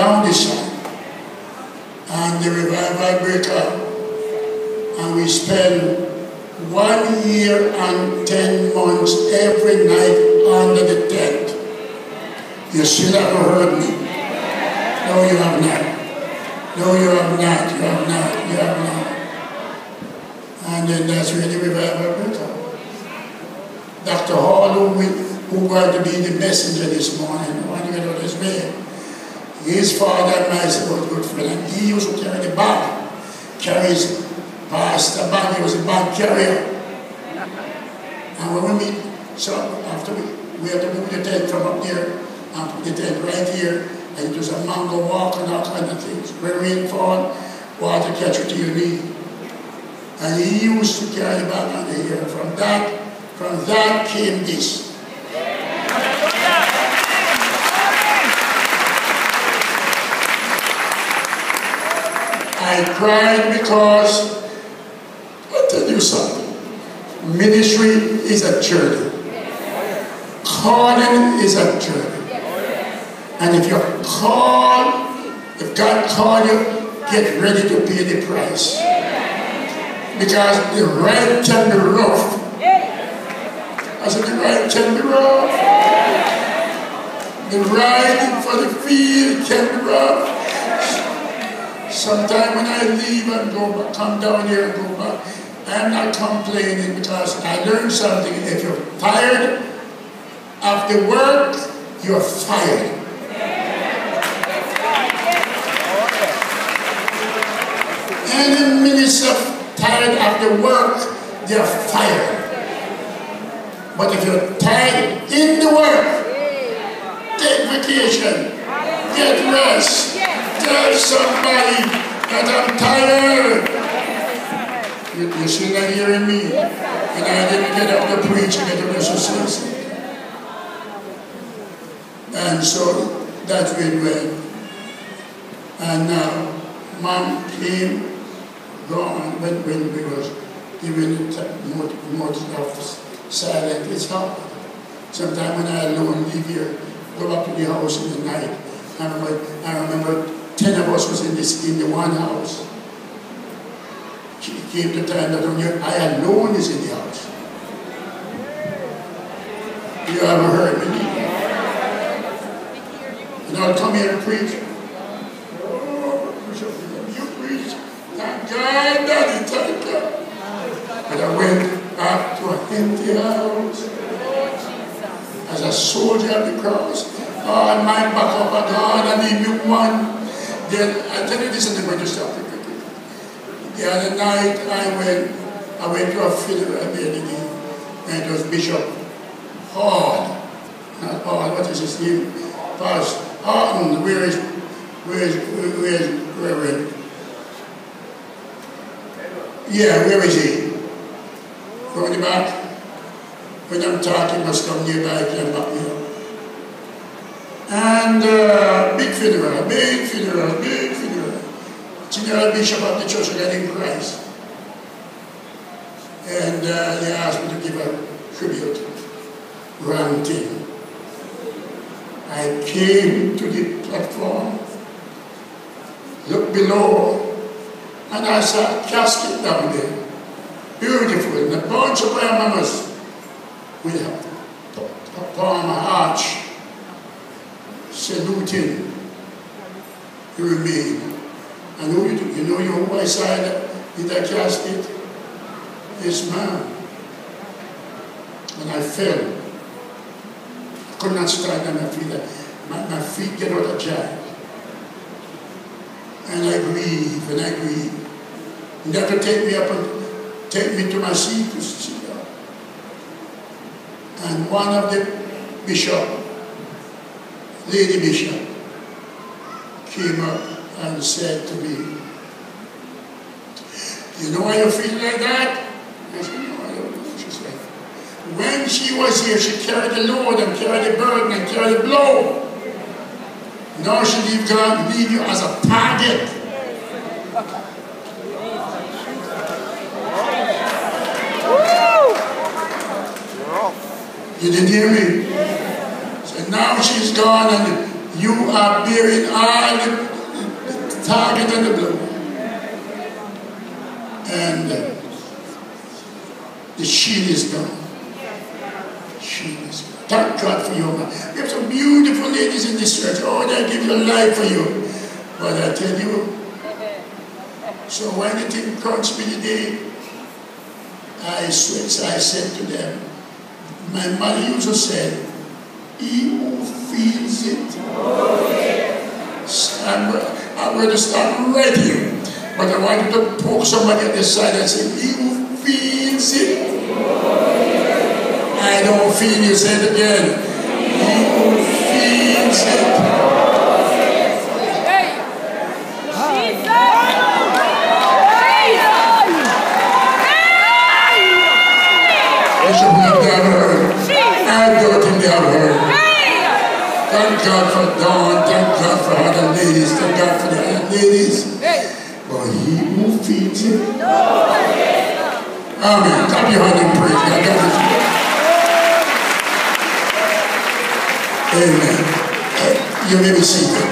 down this side. And the revival break up. And we spend 1 year and 10 months every night under the tent. You still haven't heard me? No, you have not. No, you have not. You have not. You have not. And then that's where the revival broke out. Dr. Hall, who going to be the messenger this morning, I want to get out his name. His father and I was a good friend, and he used to carry the bag. Carries past the bag, he was a bag carrier. And when we meet, so after we had to move the tent from up there and put the tent right here, and it was a mango walk and all kind of things. When rain fall, water catch you to your knee. And he used to carry the bag under here. From that came this. I cried because, I'll tell you something, ministry is a journey. Calling is a journey. And if you're called, if God called you, get ready to pay the price. Because the ride can be rough. I said the ride can be rough. The ride for the field can be rough. Sometimes when I leave and go back, come down here and go back, I'm not complaining because I learned something. If you're tired after work, you're fired. Any minister tired after work, they're fired. But if you're tired in the work, take vacation, get rest, tell somebody that I'm tired. You're still not hearing me. And I didn't get up to preach and get up to society. And so that's where it went. And now, Mom came, gone, when we was given more of silent. It's hard. Sometimes when I alone leave here, go back to the house in the night. I remember 10 of us was in the one house. It came to time that I alone is in the house. You haven't heard me. And I'll come here and preach. Oh, you preach. Thank God, Daddy, thank God. But I went back to an empty house. As a soldier of the cross. Oh, my back up, God, I need you one. Then, I'll tell you this and I'm going to stop it quickly. The other night, I went to a funeral and it was Bishop Hall. Not Hall, what is his name? Pastor Horton. Where is Reverend? Yeah, where is he? Go in the back. When I'm talking, must come nearby, I can back me up. And big funeral. General Bishop of the Church of God in Christ. And they asked me to give a tribute. Wrong thing. I came to the platform, looked below, and I saw a casket down there. Beautiful, and a bunch of prayer mamas with a palm arch, saluting the remain. And you know who I saw in that casket? This man. And I fell. I could not stand on my feet. My feet get out of jack. And I grieve, and I grieve. And they have to take me up and take me to my seat to sit down. And one of the bishop, Lady Bishop, came up and said to me, you know why you feel like that? I said, no, I don't know. She said, when she was here, she carried the load and carried the burden and carried the blow. Now she leave God, leave you as a target. You didn't hear me? So now she's gone and You are bearing all the target and the blow. And the shield is done. Shield is done. Thank God for you, man. We have some beautiful ladies in this church. Oh, they give your life for you. But I tell you, so when it encouraged me today, I said to them, my mother used to say, he who feels it. I'm going to start right here. But I wanted to poke somebody at the side and say, he who feels it. I don't feel you. Say it again. He who feels it. I don't think they have heard. Thank God for Dawn. Thank God for other ladies. Thank God for the other ladies. But he who feeds it. Amen. Clap your hand and praise God. Amen. You may be seated.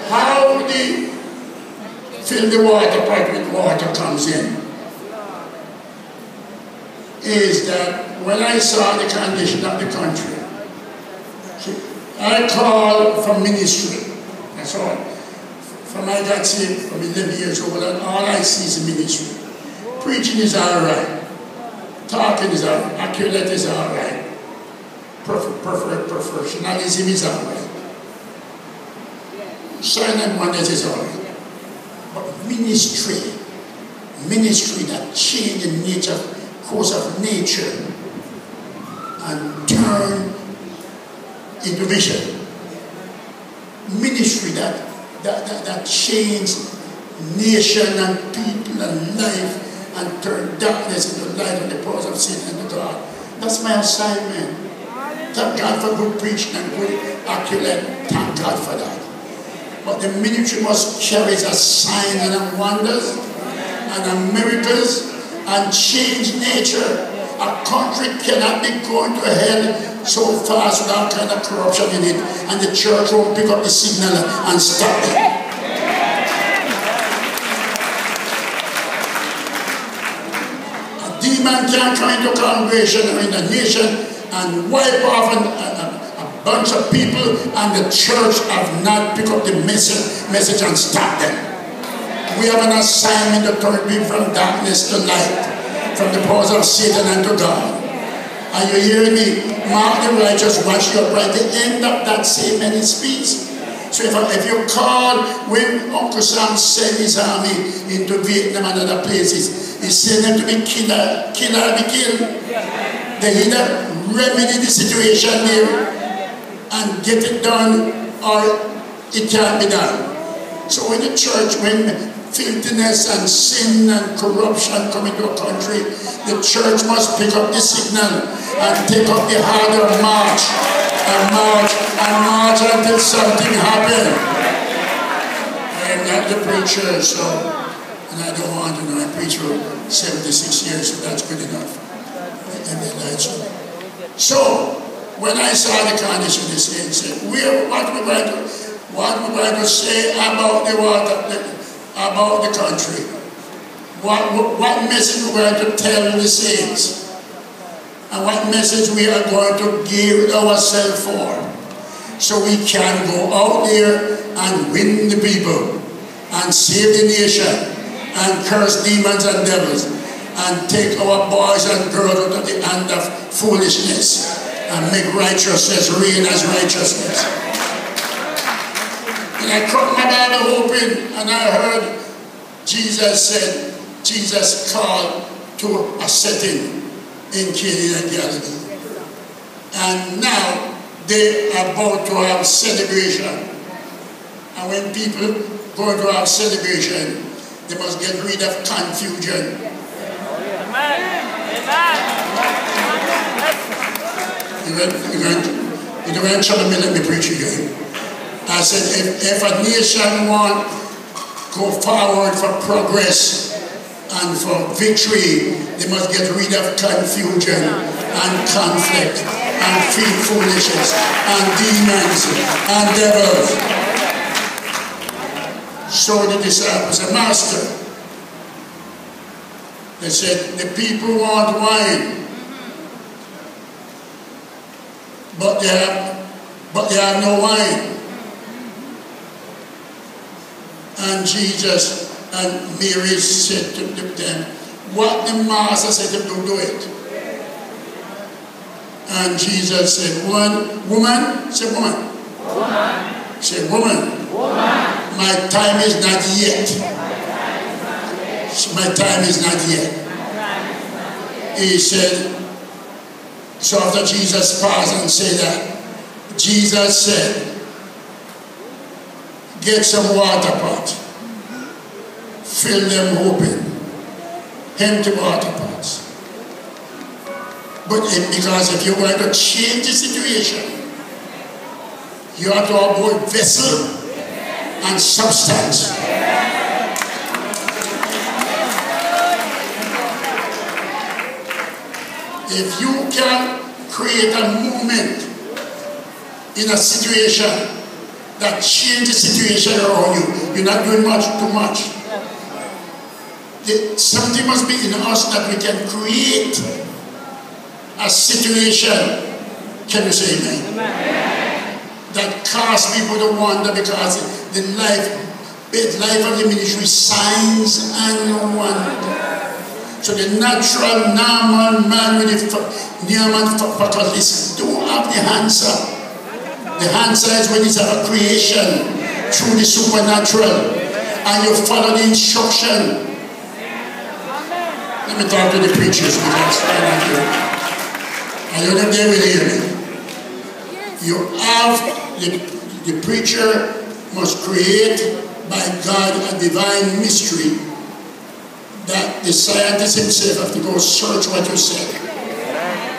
How the fill the water pipe with water comes in is that when I saw the condition of the country, I called for ministry. That's all. From I got saved from 11 years old, and all I see is ministry. Preaching is all right. Talking is all right. Accurate is all right. Professionalism is all right. Sign and wonders is all right. But ministry that changed the nature, course of nature and turn into vision. Ministry that changed nation and people and life and turn darkness into light and the powers of sin into God. That's my assignment. Thank God for good preaching and good accurate. Thank God for that. But the ministry must carry a sign and wonders and miracles and change nature. A country cannot be going to hell so fast without kind of corruption in it, and the church won't pick up the signal and stop it. A demon can't come into a congregation or in a nation and wipe off a bunch of people, and the church have not picked up the message and stop them. We have an assignment to turn people from darkness to light, from the powers of Satan unto God. Are you hearing me? Mark the righteous, watch your pride. The end of that same man speaks. So if you call, when Uncle Sam sent his army into Vietnam and other places, he sent them to be killed or be killed. They either remedy the situation there and get it done, or it can't be done. So in the church, when filthiness and sin and corruption come into a country, the church must pick up the signal and take up the harder march and march until something happens. I am not the preacher, so, and I don't want to know. I preach for 76 years, so that's good enough. So, when I saw the condition, they said, what we're going to say about the water, about the country. What message we're going to tell the saints, and what message we are going to give ourselves for, so we can go out there and win the people and save the nation and curse demons and devils and take our boys and girls out of the hand of foolishness and make righteousness reign as righteousness. And I cut my Bible open and I heard Jesus called to a setting in Kerry-Ann, Galilee. And now they are about to have celebration. And when people go to have celebration, they must get rid of confusion. Amen. You're going to try to let me preach again. I said, if a nation want go forward for progress and for victory, they must get rid of confusion and conflict and feed foolishness and demons and devils. So the disciples said, Master, they said, the people want wine, but they have no wine. And Jesus and Mary said to them, what the master said to do it. And Jesus said, woman, say woman. Woman. Say woman. Woman. My time is not yet. My time is not yet. He said, so after Jesus paused and said that, Jesus said, get some water pot, fill them open, empty water pots. But because if you're going to change the situation, you have to have both vessel and substance. If you can create a movement in a situation that changes the situation around you, you're not doing too much. Something must be in us that we can create a situation. Can you say amen? Amen. That cause people to wonder, because the life of the ministry, signs and wonder. So the natural, normal man with the Naaman faculties don't have the answer. The answer is when it's a creation through the supernatural, and you follow the instruction. Let me talk to the preachers, because I'm not here. I don't know if they will hear me. You have the preacher must create by God a divine mystery that the scientist himself have to go search what you said.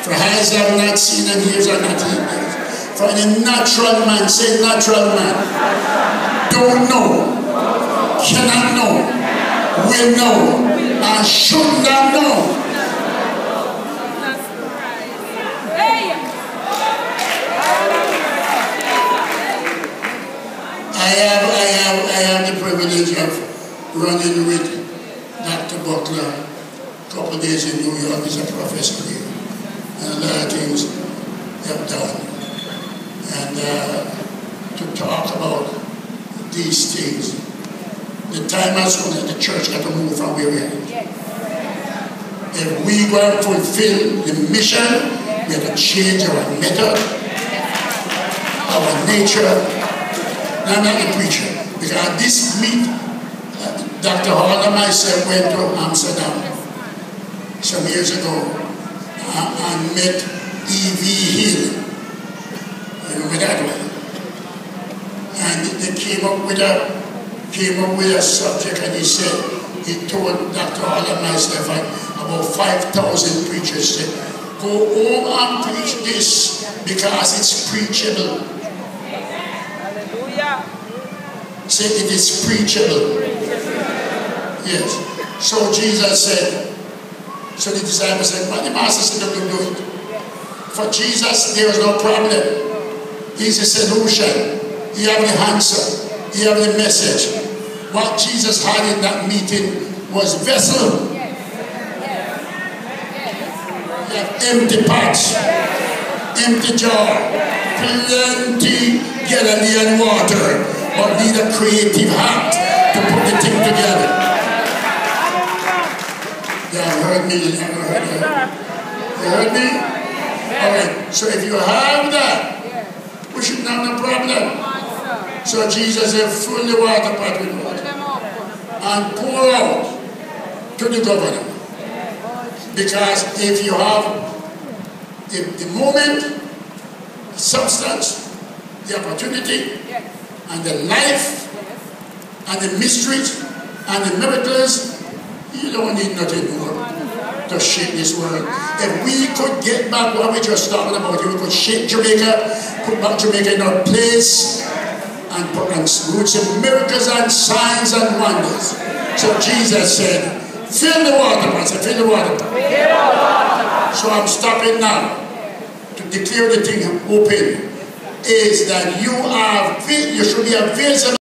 For eyes have not seen and ears have not heard. For the natural man, say natural man, don't know, cannot know, will know, and should not know. I have the privilege of running with Dr. Butler a couple of days in New York. He's a professor here, and a lot of things they have done. And to talk about these things, the time has come that the church got to move from where we are. If we go and fulfill the mission, we have to change our method, our nature. Now, I'm not a preacher, because this meet, Dr. Hall and myself went to Amsterdam some years ago and met E.V. Hill. You remember that one? And they came up with a subject, and he told Dr. Hall and myself and about 5,000 preachers said, go home and preach this because it's preachable. Say it is preachable. Yes. So Jesus said, so the disciples said, well, the master said don't do it. For Jesus, there was no problem. He's a solution. He had the answer. He had the message. What Jesus had in that meeting was vessel. He had empty pots, empty jar, plenty Galilean water, but need a creative heart to put the thing together. Yeah, heard me. You heard me? Alright, so if you have that, we should not have no problem. So Jesus said, fill the water pot with water and pour out to the governor. Because if you have the moment, the substance, the opportunity, and the life, and the mysteries, and the miracles, you don't need nothing more to shake this world. If we could get back what we just talking about, we could shake Jamaica, put back Jamaica in our place, and root some miracles and signs and wonders. So Jesus said, fill the water pot. I said, fill the water pot. So I'm stopping now to declare the thing open, is that you should be a visible